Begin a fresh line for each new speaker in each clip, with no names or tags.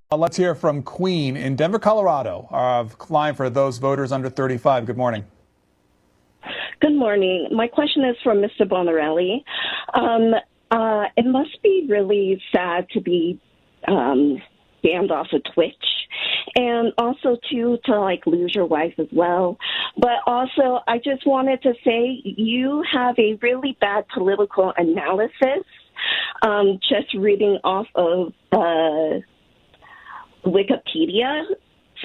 Let's hear from Queen in Denver, Colorado, line for those voters under 35. Good morning.
Good morning. My question is for Mr. Bonarelli. It must be really sad to be banned off of Twitch, and also to lose your wife as well. But also, I just wanted to say you have a really bad political analysis. Just reading off of Wikipedia.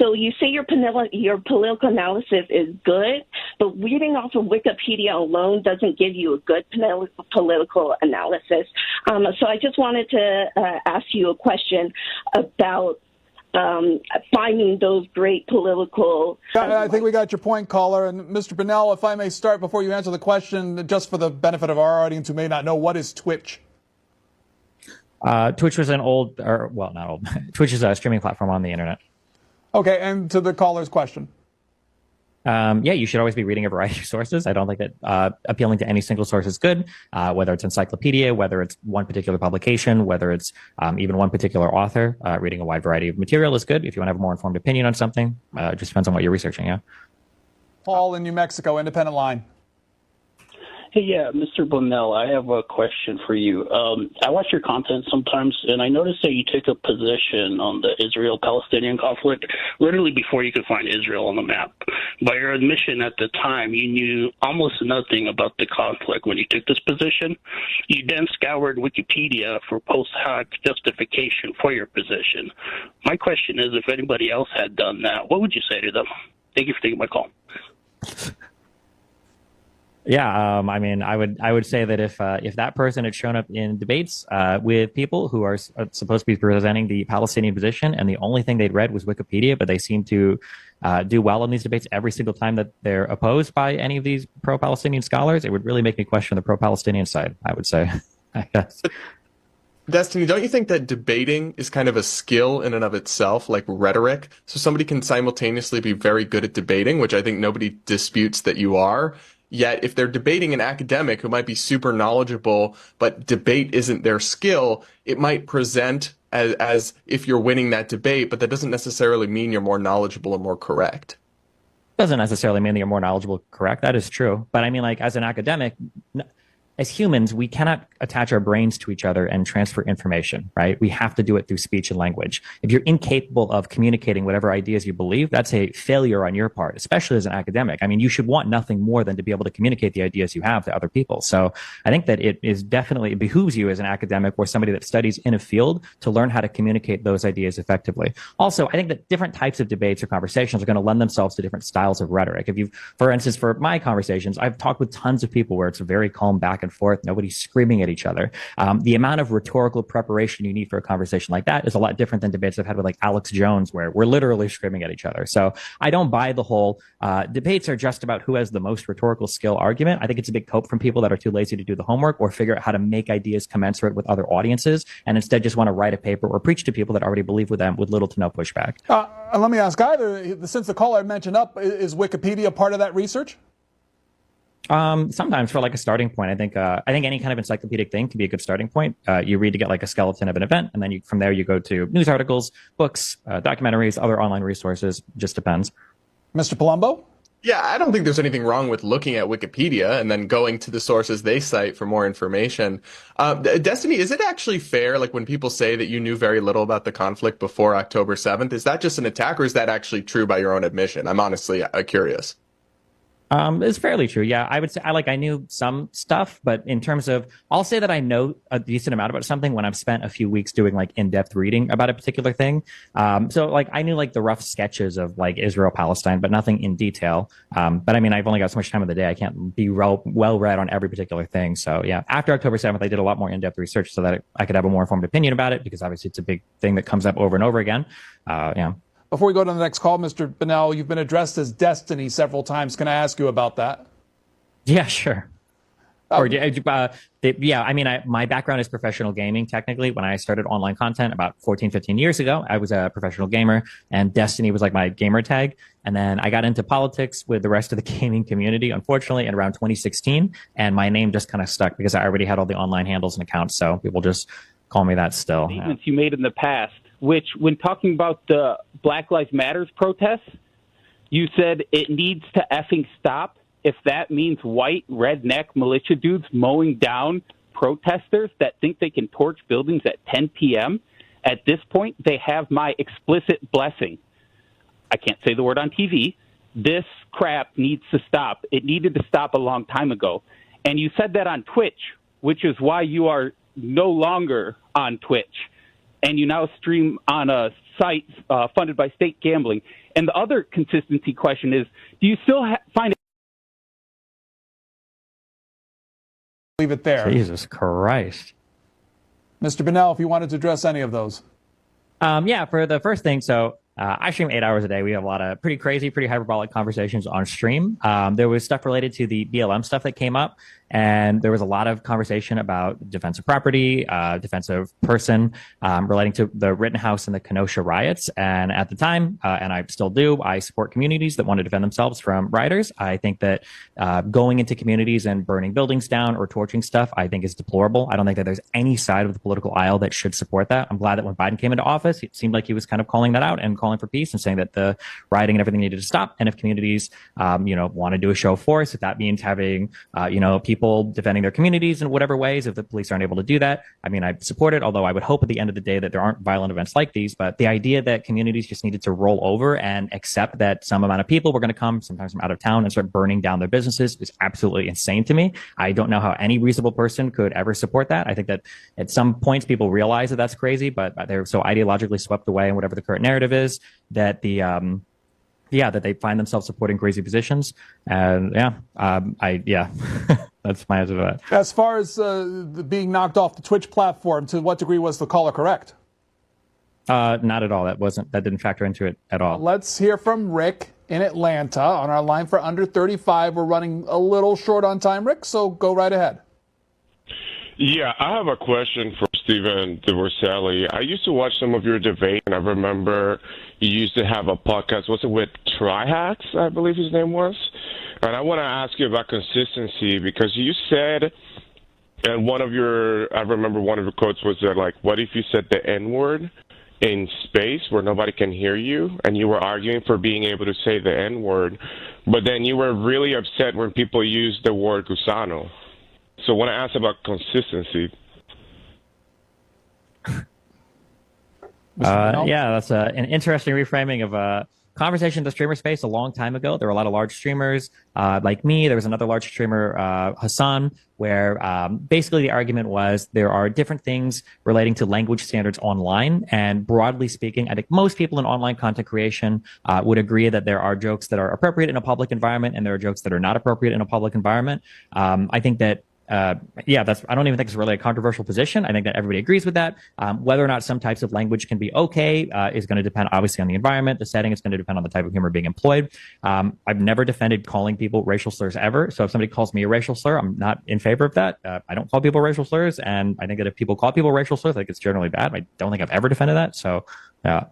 So you say your political analysis is good, but reading off of Wikipedia alone doesn't give you a good political analysis. So I just wanted to ask you a question about finding those great political...
I think we got your point, caller. And Mr. Bunnell, if I may start before you answer the question, just for the benefit of our audience who may not know, what is Twitch?
Twitch was not old. Twitch is a streaming platform on the internet.
Okay, and to the caller's question.
Yeah, you should always be reading a variety of sources. I don't think that appealing to any single source is good, whether it's encyclopedia, whether it's one particular publication, whether it's even one particular author. Reading a wide variety of material is good if you want to have a more informed opinion on something. It just depends on what you're researching, yeah.
Paul in New Mexico, independent line.
Hey, yeah, Mr. Bunnell, I have a question for you. I watch your content sometimes, and I noticed that you take a position on the Israel-Palestinian conflict literally before you could find Israel on the map. By your admission at the time, you knew almost nothing about the conflict when you took this position. You then scoured Wikipedia for post-hoc justification for your position. My question is, if anybody else had done that, what would you say to them? Thank you for taking my call.
Yeah, I mean, I would say that if that person had shown up in debates with people who are supposed to be presenting the Palestinian position, and the only thing they'd read was Wikipedia, but they seem to do well in these debates every single time that they're opposed by any of these pro-Palestinian scholars, it would really make me question the pro-Palestinian side, I would say. I guess.
Destiny, don't you think that debating is kind of a skill in and of itself, like rhetoric? So somebody can simultaneously be very good at debating, which I think nobody disputes that you are. Yet if they're debating an academic who might be super knowledgeable, but debate isn't their skill, it might present as if you're winning that debate, but that doesn't necessarily mean you're more knowledgeable or more correct.
Doesn't necessarily mean that you're more knowledgeable, correct? That is true. But I mean, like, as an academic, as humans, we cannot attach our brains to each other and transfer information, right? We have to do it through speech and language. If you're incapable of communicating whatever ideas you believe, that's a failure on your part, especially as an academic. I mean, you should want nothing more than to be able to communicate the ideas you have to other people. So I think that it behooves you as an academic or somebody that studies in a field to learn how to communicate those ideas effectively. Also, I think that different types of debates or conversations are going to lend themselves to different styles of rhetoric. For instance, for my conversations, I've talked with tons of people where it's a very calm back and forth. Nobody's screaming at each other. The amount of rhetorical preparation you need for a conversation like that is a lot different than debates I've had with like Alex Jones, where we're literally screaming at each other. So I don't buy the whole debates are just about who has the most rhetorical skill argument. I think it's a big cope from people that are too lazy to do the homework or figure out how to make ideas commensurate with other audiences, and instead just want to write a paper or preach to people that already believe with them with little to no pushback.
Let me ask either, since the caller mentioned up, is Wikipedia part of that research?
Sometimes for like a starting point. I think any kind of encyclopedic thing can be a good starting point. You read to get like a skeleton of an event, and then from there you go to news articles, books, documentaries, other online resources. Just depends.
Mr. Palumbo?
Yeah, I don't think there's anything wrong with looking at Wikipedia and then going to the sources they cite for more information. Destiny, is it actually fair, like when people say that you knew very little about the conflict before October 7th, is that just an attack, or is that actually true by your own admission? I'm honestly curious.
It's fairly true. Yeah, I would say I knew some stuff, but in terms of, I'll say that I know a decent amount about something when I've spent a few weeks doing like in-depth reading about a particular thing. So like I knew like the rough sketches of like Israel, Palestine, but nothing in detail. But I mean, I've only got so much time of the day. I can't be well read on every particular thing. So yeah, after October 7th, I did a lot more in-depth research so that I could have a more informed opinion about it, because obviously it's a big thing that comes up over and over again. Yeah.
Before we go to the next call, Mr. Bunnell, you've been addressed as Destiny several times. Can I ask you about that?
Yeah, sure. I mean, my background is professional gaming. Technically, when I started online content about 14, 15 years ago, I was a professional gamer, and Destiny was like my gamer tag. And then I got into politics with the rest of the gaming community, unfortunately, in around 2016. And my name just kind of stuck because I already had all the online handles and accounts. So people just call me that still.
Statements you made in the past, which when talking about the Black Lives Matters protests, you said it needs to effing stop. If that means white redneck militia dudes mowing down protesters that think they can torch buildings at 10 p.m., at this point, they have my explicit blessing. I can't say the word on TV. This crap needs to stop. It needed to stop a long time ago. And you said that on Twitch, which is why you are no longer on Twitch. And you now stream on a site funded by state gambling. And the other consistency question is, do you still find it?
Leave it there.
Jesus Christ.
Mr. Bunnell, if you wanted to address any of those.
Yeah, for the first thing, so I stream 8 hours a day. We have a lot of pretty crazy, pretty hyperbolic conversations on stream. There was stuff related to the BLM stuff that came up, and there was a lot of conversation about defensive property, defensive person, relating to the Rittenhouse and the Kenosha riots. And at the time, and I still do, I support communities that want to defend themselves from rioters. I think that going into communities and burning buildings down or torching stuff, I think is deplorable. I don't think that there's any side of the political aisle that should support that. I'm glad that when Biden came into office, it seemed like he was kind of calling that out and calling for peace and saying that the rioting and everything needed to stop. And if communities, want to do a show of force, if that means having, people defending their communities in whatever ways, if the police aren't able to do that, I mean, I support it, although I would hope at the end of the day that there aren't violent events like these. But the idea that communities just needed to roll over and accept that some amount of people were going to come, sometimes from out of town, and start burning down their businesses is absolutely insane to me. I don't know how any reasonable person could ever support that. I think that at some points people realize that that's crazy, but they're so ideologically swept away in whatever the current narrative is that that they find themselves supporting crazy positions. And that's my answer to that.
As far as being knocked off the Twitch platform, to what degree was the caller correct?
Not at all. That didn't factor into it at all.
Let's hear from Rick in Atlanta on our line for under 35. We're running a little short on time, Rick, so go right ahead.
Yeah, I have a question for Stephen DeVorselli. I used to watch some of your debate, and I remember you used to have a podcast. Was it with Trihax, I believe his name was? And I want to ask you about consistency, because you said, and I remember one of your quotes was that, like, what if you said the N-word in space where nobody can hear you, and you were arguing for being able to say the N-word, but then you were really upset when people used the word gusano. So I want to ask about consistency.
That's an interesting reframing of a conversation in the streamer space a long time ago. There were a lot of large streamers like me. There was another large streamer, Hassan, where basically the argument was there are different things relating to language standards online. And broadly speaking, I think most people in online content creation would agree that there are jokes that are appropriate in a public environment and there are jokes that are not appropriate in a public environment. I think that I don't even think it's really a controversial position. I think that everybody agrees with that. Whether or not some types of language can be okay is going to depend obviously on the environment, the setting. It's going to depend on the type of humor being employed. I've never defended calling people racial slurs ever. So if somebody calls me a racial slur, I'm not in favor of that. I don't call people racial slurs. And I think that if people call people racial slurs, I think it's generally bad. I don't think I've ever defended that. So, yeah.